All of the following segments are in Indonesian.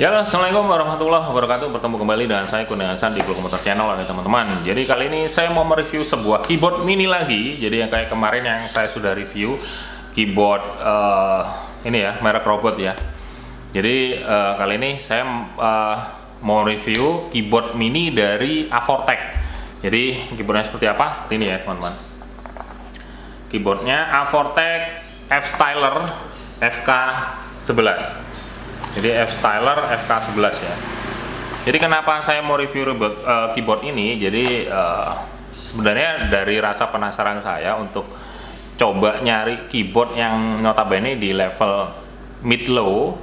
Ya, assalamualaikum warahmatullahi wabarakatuh. Bertemu kembali dengan saya Kurnia Hasan di Go Komputer Channel ya teman-teman. Jadi kali ini saya mau mereview sebuah keyboard mini lagi. Jadi yang kayak kemarin yang saya sudah review keyboard ini ya, merek robot ya. Jadi kali ini saya mau review keyboard mini dari Avortek. Jadi keyboardnya seperti apa? Ini ya teman-teman. Keyboardnya Avortek F-Styler FK11. Jadi F-Styler FK11 ya. Jadi kenapa saya mau review keyboard ini? Jadi sebenarnya dari rasa penasaran saya untuk coba nyari keyboard yang notabene di level mid low,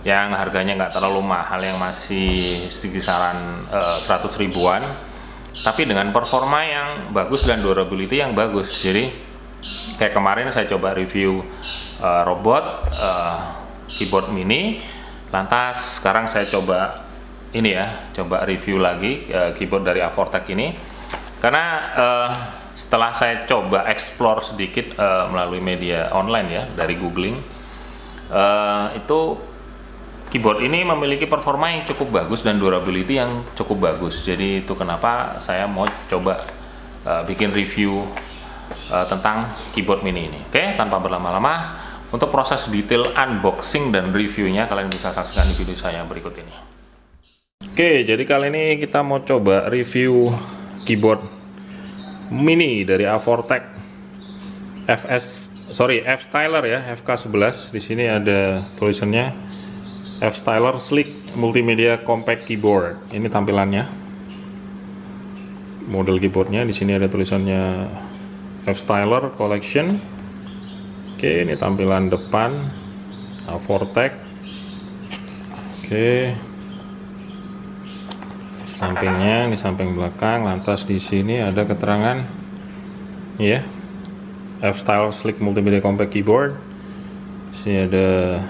yang harganya nggak terlalu mahal, yang masih kisaran 100 ribuan, tapi dengan performa yang bagus dan durability yang bagus. Jadi kayak kemarin saya coba review robot keyboard mini. Lantas sekarang saya coba ini ya, coba review lagi keyboard dari Avortek ini, karena setelah saya coba explore sedikit melalui media online ya, dari googling, itu keyboard ini memiliki performa yang cukup bagus dan durability yang cukup bagus. Jadi itu kenapa saya mau coba bikin review tentang keyboard mini ini. Oke, tanpa berlama-lama, untuk proses detail unboxing dan reviewnya kalian bisa saksikan di video saya berikut ini. Oke, jadi kali ini kita mau coba review keyboard mini dari Avortek F-Styler ya, FK11. Di sini ada tulisannya F-Styler Sleek Multimedia Compact Keyboard. Ini tampilannya, model keyboardnya. Di sini ada tulisannya F-Styler Collection. Oke, ini tampilan depan Avortek. Oke, sampingnya, di samping belakang. Lantas di sini ada keterangan ya, F-Styler Sleek Multimedia Compact Keyboard. Di sini ada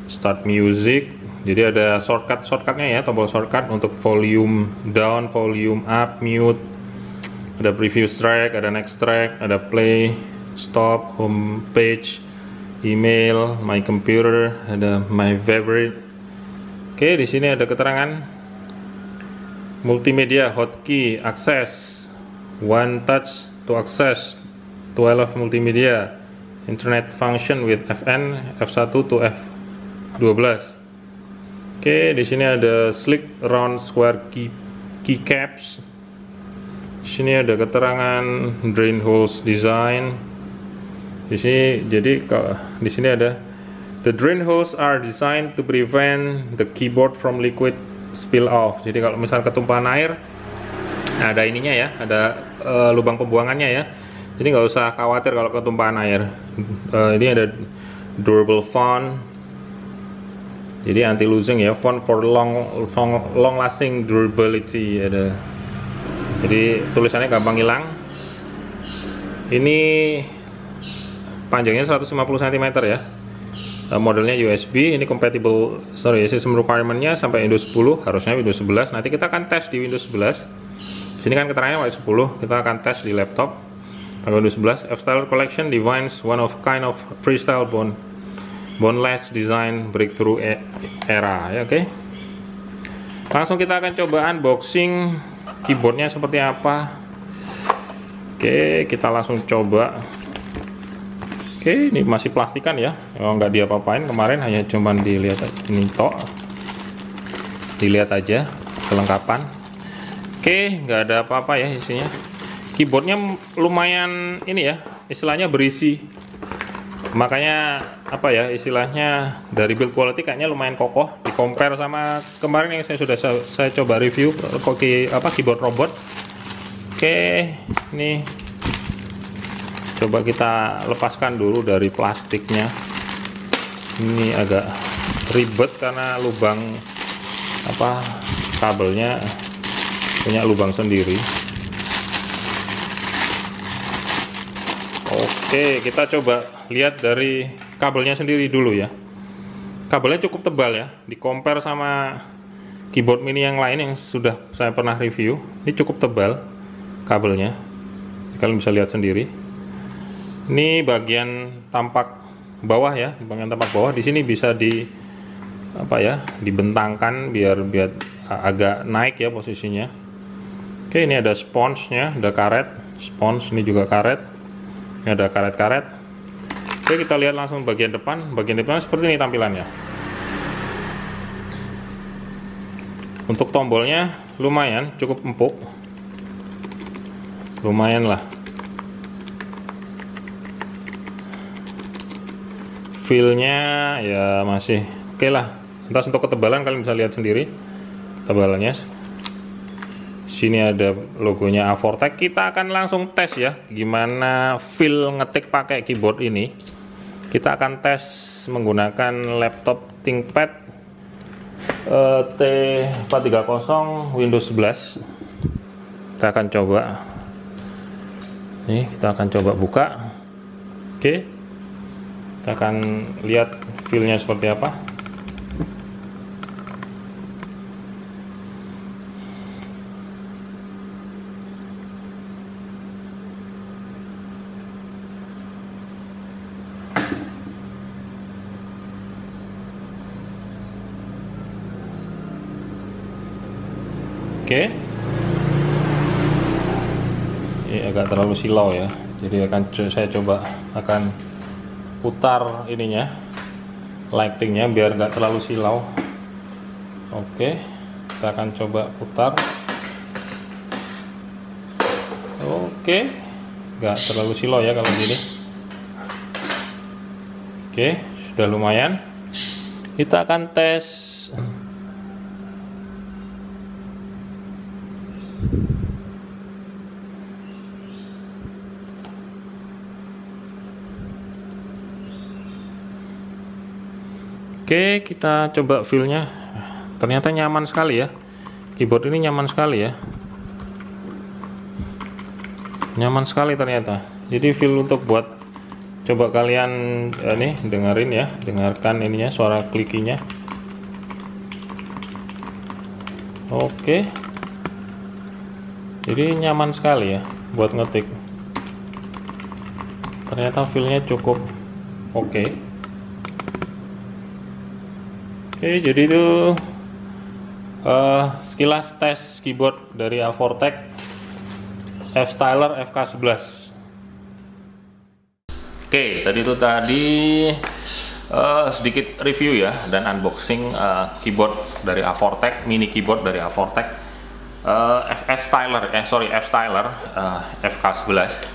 Start Music. Jadi ada shortcutnya ya, tombol shortcut untuk volume down, volume up, mute. Ada previous track, ada next track, ada play, stop, home page, email, my computer, ada my favorite. Oke, di sini ada keterangan multimedia hotkey access, one touch to access 12 multimedia, internet function with FN F1 to F12. Oke, di sini ada sleek round square keycaps. Di sini ada keterangan drain holes design. Di sini, jadi di sini ada the drain holes are designed to prevent the keyboard from liquid spill off. Jadi kalau misal ketumpahan air, ada ininya ya, ada lubang pembuangannya ya. Jadi nggak usah khawatir kalau ketumpahan air. Ini ada durable font. Jadi anti losing ya, font for long lasting durability ada. Jadi tulisannya gampang hilang. Ini panjangnya 150 cm ya. Modelnya USB. Ini compatible, system requirement-nya sampai Windows 10, harusnya Windows 11. Nanti kita akan tes di Windows 11. Sini kan keterangannya Windows 10. Kita akan tes di laptop pakai Windows 11. F-Styler Collection defines one of kind of freestyle boneless design breakthrough era ya. Oke. Langsung kita akan coba unboxing keyboardnya seperti apa. Oke, kita langsung coba. Oke, ini masih plastikan ya, nggak diapa-apain. Kemarin hanya cuman dilihat ini tok, dilihat aja kelengkapan. Oke, nggak ada apa-apa ya isinya. Keyboardnya lumayan ini ya, istilahnya berisi. Makanya apa ya, istilahnya dari build quality kayaknya lumayan kokoh. Di compare sama kemarin yang saya coba review keyboard robot. Oke, ini coba kita lepaskan dulu dari plastiknya. Ini agak ribet karena lubang kabelnya punya lubang sendiri. Oke, kita coba lihat dari kabelnya sendiri dulu ya. Kabelnya cukup tebal ya, di compare sama keyboard mini yang lain yang sudah saya pernah review. Ini cukup tebal kabelnya, kalian bisa lihat sendiri. Ini bagian tampak bawah ya, bagian tampak bawah. Di sini bisa apa ya, dibentangkan biar agak naik ya posisinya. Oke, ini ada sponsnya, ada karet spons, ini juga karet, ini ada karet-karet. Oke, kita lihat langsung bagian depan. Bagian depan seperti ini tampilannya. Untuk tombolnya lumayan cukup empuk, lumayan lah. Feelnya ya masih oke lah. Entah untuk ketebalan kalian bisa lihat sendiri tebalannya. Sini ada logonya Afortek. Kita akan langsung tes ya gimana feel ngetik pakai keyboard ini. Kita akan tes menggunakan laptop ThinkPad T430 Windows 11. Kita akan coba. Nih, kita akan coba buka. Oke. Kita akan lihat feel-nya seperti apa. Oke, ini agak terlalu silau ya, jadi saya coba akan putar ininya, lightingnya biar nggak terlalu silau. Oke, kita akan coba putar. Oke, nggak terlalu silau ya kalau gini. Oke, sudah lumayan. Kita akan tes. Oke, kita coba feel-nya. Ternyata nyaman sekali ya. Keyboard ini nyaman sekali ya. Nyaman sekali ternyata. Jadi feel untuk buat coba kalian nih dengerin ya, dengarkan ininya suara klikinya. Oke. Jadi nyaman sekali ya buat ngetik. Ternyata feel-nya cukup oke. Oke, jadi itu sekilas tes keyboard dari Afortek F-Styler FK11. Oke, tadi sedikit review ya dan unboxing keyboard dari Afortek, mini keyboard dari Afortek F-Styler FK11.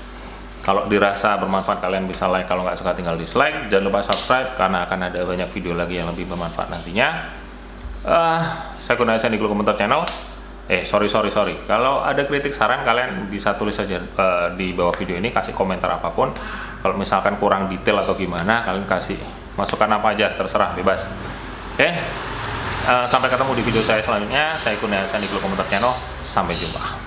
Kalau dirasa bermanfaat kalian bisa like, kalau nggak suka tinggal dislike. Jangan lupa subscribe karena akan ada banyak video lagi yang lebih bermanfaat nantinya. Saya Kurniawan di Komentar Channel. Sorry. Kalau ada kritik saran kalian bisa tulis saja di bawah video ini, kasih komentar apapun. Kalau misalkan kurang detail atau gimana, kalian kasih masukan apa aja, terserah, bebas. Sampai ketemu di video saya selanjutnya. Saya Kurniawan di Komentar Channel. Sampai jumpa.